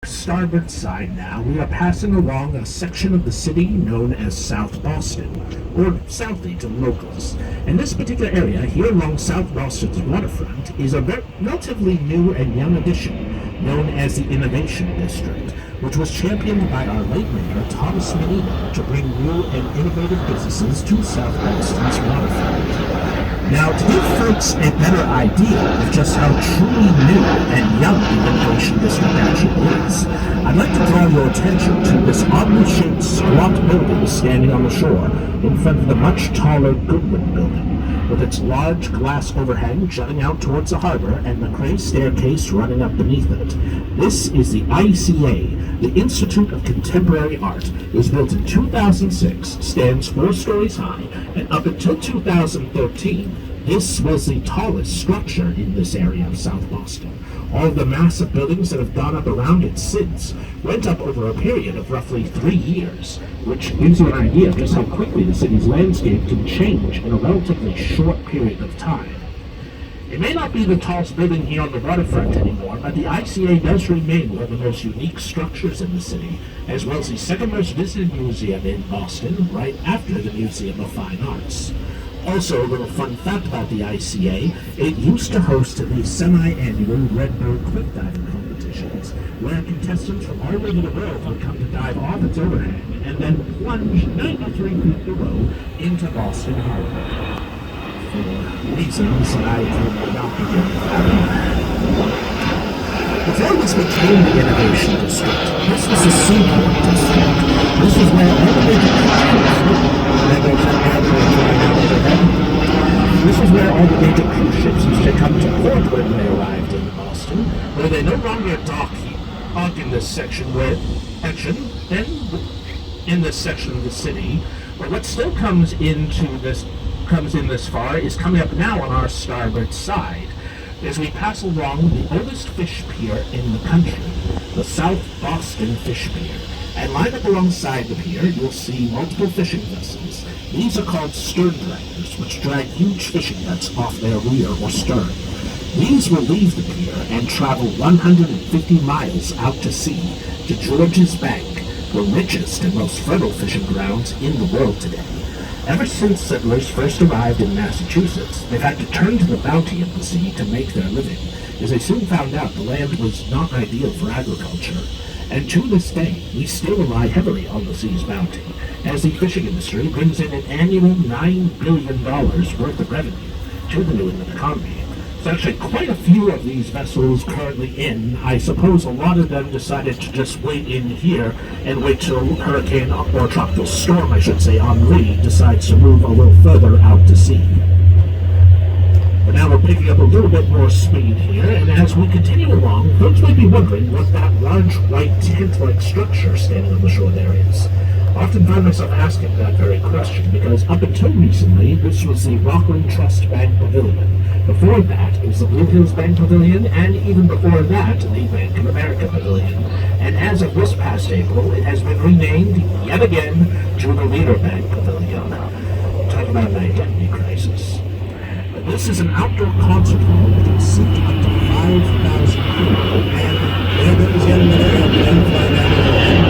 Starboard side now, we are passing along a section of the city known as South Boston, or Southie to locals. And this particular area here along South Boston's waterfront is a relatively new and young addition known as the Innovation District, which was championed by our late mayor, Thomas Menino, to bring new and innovative businesses to South Boston's waterfront. Now, to give folks a better idea of just how truly new and young the Innovation District actually is, I'd like to draw your attention to this oddly shaped squat building standing on the shore in front of the much taller Goodwin building, with its large glass overhang jutting out towards the harbor and the crazy staircase running up beneath it. This is the ICA, the Institute of Contemporary Art. It was built in 2006, stands 4 stories high, and up until 2013, this was the tallest structure in this area of South Boston. All of the massive buildings that have gone up around it since went up over a period of roughly 3 years, which gives you an idea of just how quickly the city's landscape can change in a relatively short period of time. It may not be the tallest building here on the waterfront anymore, but the ICA does remain one of the most unique structures in the city, as well as the second most visited museum in Boston, right after the Museum of Fine Arts. Also, a little fun fact about the ICA, it used to host the semi-annual Redbird cliff diving competitions, where contestants from all over the world would come to dive off its overhang and then plunge 93 feet below into Boston Harbor. For reasons that I could not begin to fathom. Before this became the Innovation District, this was the Seaport District. This is where all the major This is where all the major cruise ships used to come to port when they arrived in Boston, where they no longer dock in this section in this section of the city. But what still comes in this far is coming up now on our starboard side as we pass along the oldest fish pier in the country, the South Boston Fish Pier. And lined up alongside the pier, you'll see multiple fishing vessels. These are called stern draggers, which drag huge fishing nets off their rear or stern. These will leave the pier and travel 150 miles out to sea to George's Bank, the richest and most fertile fishing grounds in the world today. Ever since settlers first arrived in Massachusetts, they've had to turn to the bounty of the sea to make their living, as they soon found out the land was not ideal for agriculture. And to this day, we still rely heavily on the sea's bounty, as the fishing industry brings in an annual $9 billion worth of revenue to the New England economy. There's actually quite a few of these vessels currently in. I suppose a lot of them decided to just wait in here and wait till hurricane or tropical storm, I should say, Henri decides to move a little further out to sea. But now we're picking up a little bit more speed here, and as we continue along, folks might be wondering what that large white tent-like structure standing on the shore there is. I often find myself asking that very question, because up until recently, this was the Rockland Trust Bank Pavilion. Before that, it was the Blue Hills Bank Pavilion, and even before that, the Bank of America Pavilion. And as of this past April, it has been renamed, yet again, to the Leader Bank Pavilion. Talk about an identity crisis. This is an outdoor concert hall that can seat up to 5,000 people, and there goes yet another airplane flying out of the land.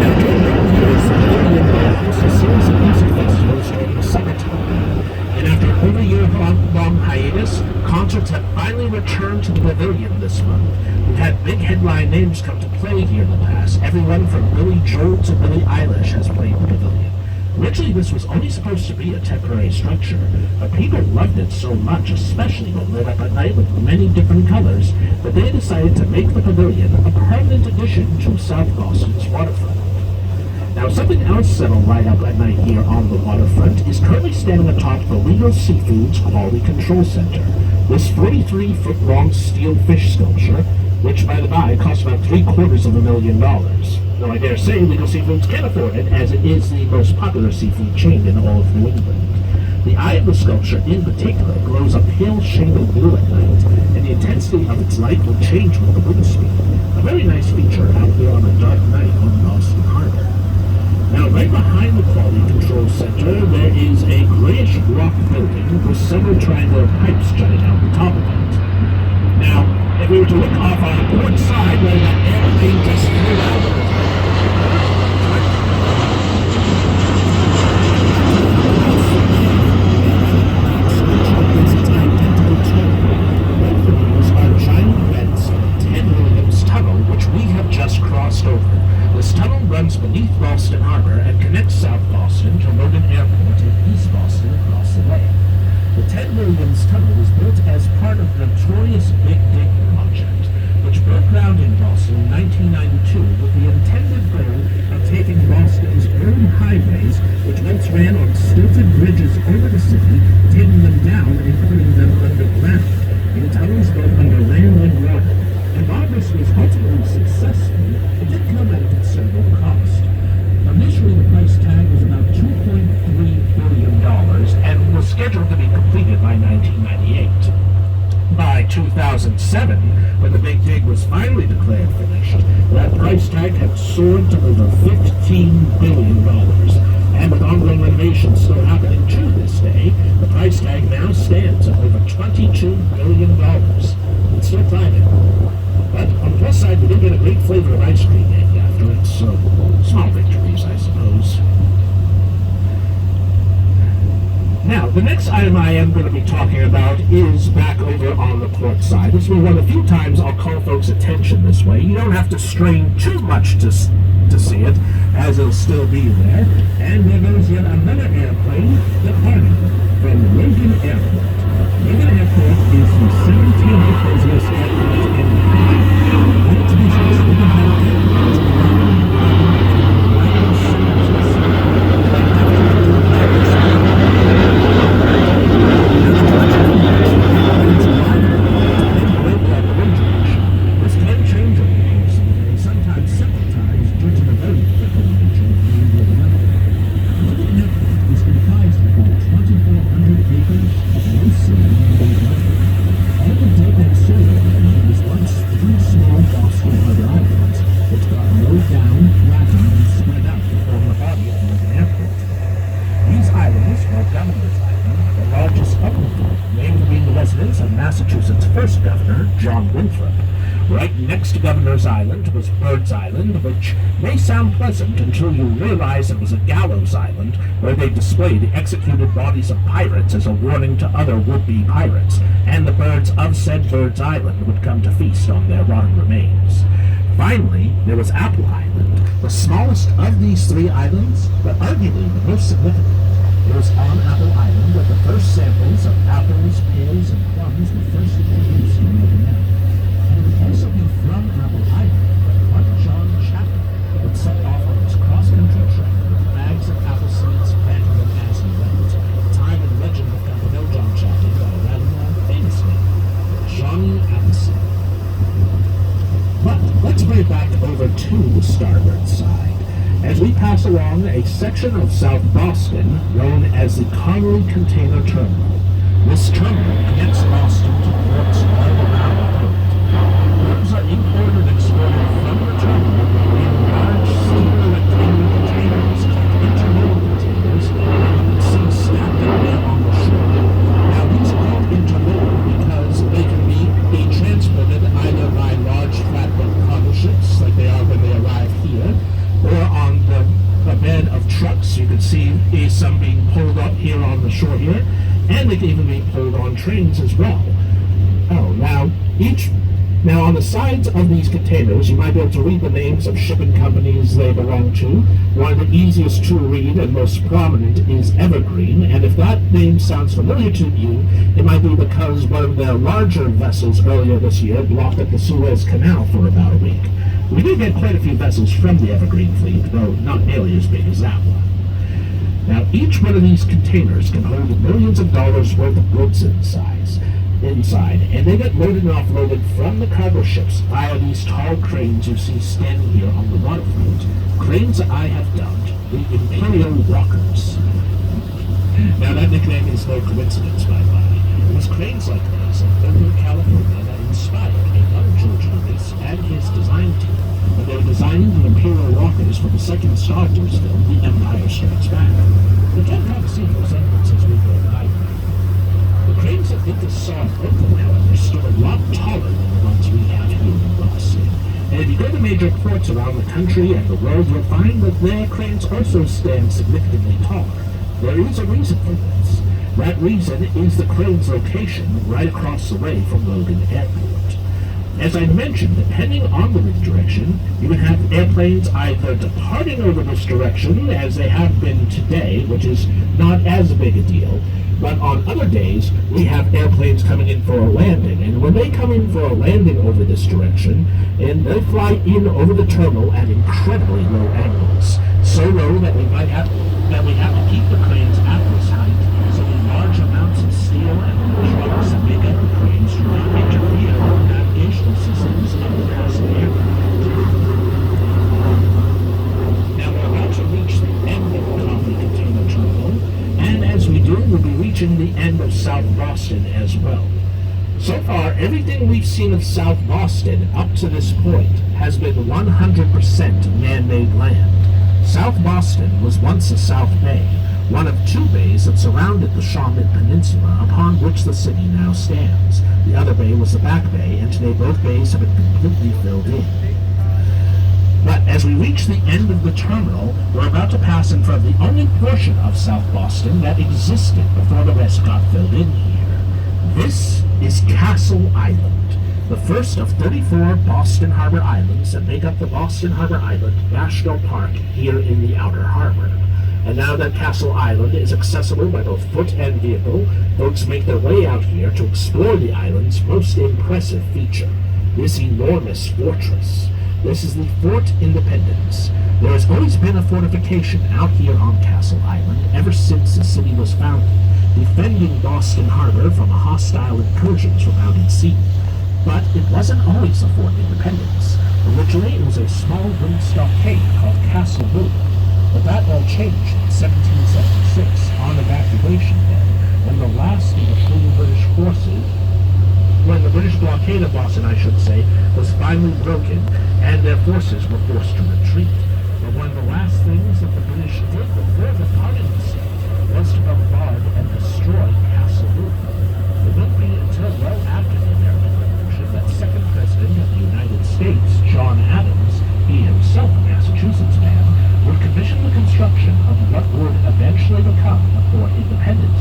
Now, during the years, the pavilion hosts a series of music festivals during the summertime. And after over a year-long hiatus, concerts have finally returned to the pavilion this month. We've had big headline names come to play here in the past. Everyone from Billy Joel to Billie Eilish has played the pavilion. Originally, this was only supposed to be a temporary structure, but people loved it so much, especially when lit up at night with many different colors, that they decided to make the pavilion a permanent addition to South Boston's waterfront. Now, something else that'll light up at night here on the waterfront is currently standing atop the Legal Seafood's Quality Control Center. This 43-foot-long steel fish sculpture, which, by the by, costs about $750,000. Though I dare say Legal Seafoods can afford it, as it is the most popular seafood chain in all of New England. The eye of the sculpture, in particular, glows a pale shade of blue at night, and the intensity of its light will change with the wind speed. A very nice feature out here on a dark night on Boston Harbor. Now, right behind the quality control center, there is a grayish rock building with several triangular pipes jutting out the top of it. Now, if we were to look off on the port side where that airplane just flew out, this tunnel runs beneath Boston Harbor and connects South Boston to Logan Airport in East Boston across the way. The Ted Williams Tunnel was built as part of the notorious Big Dig project, which broke ground in Boston in 1992 with the intended goal of taking Boston's old highways, which once ran on stilted bridges over the city, taking them down and putting them underground, in tunnels both under land and water. And while this was ultimately successful, it did come at a considerable cost. Initially, the price tag was about $2.3 billion and was scheduled to be completed by 1998. By 2007, when the Big Dig was finally declared finished, that price tag had soared to over $15 billion. And with ongoing renovations still happening to this day, the price tag now stands at over $22 billion. It's still climbing. But on the plus side, we did get a great flavor of ice cream named after it, so small victories, I suppose. Now, the next item I am going to be talking about is back over on the port side. This will be one of the few times I'll call folks' attention this way. You don't have to strain too much to see it, as it'll still be there. And there goes yet another airplane departing from Logan Airport. Logan Airport is the 17th busiest airport in the country. To be honest, we can have airports this can change over the course of the day, sometimes several times, due to the very fickle nature of the weather. Logan Airport is comprised of about 2,400 acres of loose land and water. All the deck and soil area was once three small Boston Harbor islands, which got mowed down, flattened, and spread out to form the body of Logan Airport. These islands, or Governor's Island, the largest of the group, named to be the residence of Massachusetts' first governor, John Winthrop. Right next to Governor's Island was Bird's Island, which may sound pleasant until you realize it was a gallows island where they displayed the executed bodies of pirates as a warning to other would-be pirates, and the birds of said Bird's Island would come to feast on their rotting remains. Finally, there was Apple Island, the smallest of these three islands, but arguably the most significant. It was on Apple Island where the first samples of apples, pears, and plums were first introduced in North America. And it would also be from Apple Island where one John Chapman would set off on his cross-country trek with bags of apple seeds, planting them as he went. Time and legend have come to know John Chapman by a rather more famous name, Johnny Appleseed. But let's bring it back over to the starboard side, as we pass along a section of South Boston known as the Connery Container Terminal. This terminal connects Boston to ports all around the port. Goods are imported and exported from the terminal in large silver rectangular containers called intermodal containers that you can see stacked up there on the shore. Now, these are called intermodal because they can be transported either by large flatboat cargo ships, like they are when they arrive here, or on the bed of trucks. You can see some being pulled up here on the shore here, and they can even be pulled on trains as well. Now on the sides of these containers, you might be able to read the names of shipping companies they belong to. One of the easiest to read and most prominent is Evergreen, and if that name sounds familiar to you, it might be because one of their larger vessels earlier this year blocked up the Suez Canal for about a week. We did get quite a few vessels from the Evergreen fleet, though not nearly as big as that one. Now, each one of these containers can hold millions of dollars worth of goods inside, and they get loaded and offloaded from the cargo ships via these tall cranes you see standing here on the waterfront. Cranes that I have dubbed the Imperial Rockers. Now, that nickname is no coincidence, by the way. It was cranes like this in Oakland, California that inspired a young George Lucas and his design team when they were designing the Imperial walkers for the second Star Wars film, The Empire Strikes Back. The can have seen resemblance as we go by. The cranes that Victor saw in Brooklyn, however, stood a lot taller than the ones we have here in Boston. And if you go to major ports around the country and the world, you'll find that their cranes also stand significantly taller. There is a reason for this. That reason is the crane's location right across the way from Logan Airport. As I mentioned, depending on the wind direction, you would have airplanes either departing over this direction, as they have been today, which is not as big a deal, but on other days, we have airplanes coming in for a landing, and when they come in for a landing over this direction, and they fly in over the terminal at incredibly low angles, so low that we have to keep the cranes at this height, so the large amounts of steel and the trucks that make up the cranes do not interfere with the navigational systems of the passenger aircraft. Now we're about to reach the end of the coffee container terminal, and as we do, we'll be reaching the end of South Boston as well. So far, everything we've seen of South Boston up to this point has been 100% man-made land. South Boston was once a South Bay, one of two bays that surrounded the Shawmut Peninsula upon which the city now stands. The other bay was the Back Bay, and today both bays have been completely filled in. But as we reach the end of the terminal, we're about to pass in front of the only portion of South Boston that existed before the rest got filled in here. This is Castle Island, the first of 34 Boston Harbor Islands that make up the Boston Harbor Island National Park here in the Outer Harbor. And now that Castle Island is accessible by both foot and vehicle, folks make their way out here to explore the island's most impressive feature, this enormous fortress. This is the Fort Independence. There has always been a fortification out here on Castle Island ever since the city was founded, defending Boston Harbor from hostile incursions from out at sea. But it wasn't always a Fort Independence. Originally, it was a small wooden stockade called Castle Road. But that all changed in 1776 on Evacuation Day, when the last of the fleeing British forces, when the British blockade of Boston, I should say, was finally broken, and their forces were forced to retreat. But one of the last things that the British did before departing the state was to bombard and destroy Castle Rock. It won't be until well after the American Revolution that second President of the United States, John Adams, he himself a Massachusetts man, would commission the construction of what would eventually become Fort Independence.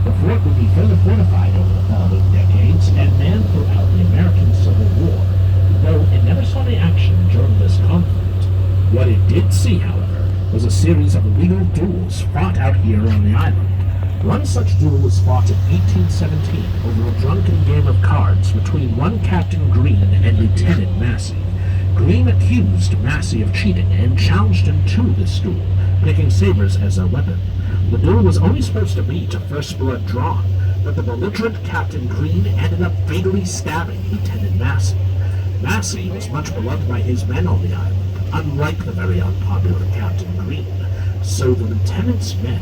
The fort would be further fortified over the following decades and manned throughout the American Civil War, though it never saw any action during this conflict. What it did see, however, was a series of illegal duels fought out here on the island. One such duel was fought in 1817 over a drunken game of cards between one Captain Green and Lieutenant Massey. Green accused Massey of cheating and challenged him to this duel, picking sabers as a weapon. The duel was only supposed to be to first blood drawn, but the belligerent Captain Green ended up fatally stabbing Lieutenant Massey. Massey was much beloved by his men on the island, unlike the very unpopular Captain Green, so the lieutenant's men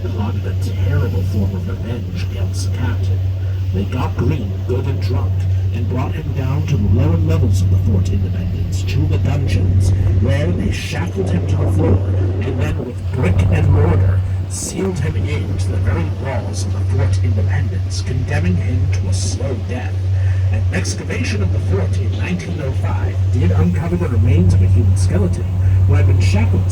plotted a terrible form of revenge against the captain. They got Green good and drunk, and brought him down to the lower levels of the Fort Independence, to the dungeons, where they shackled him to the floor, and then with brick and mortar, sealed him in to the very walls of the Fort Independence, condemning him to a slow death. An excavation of the fort in 1905 did uncover the remains of a human skeleton who had been shackled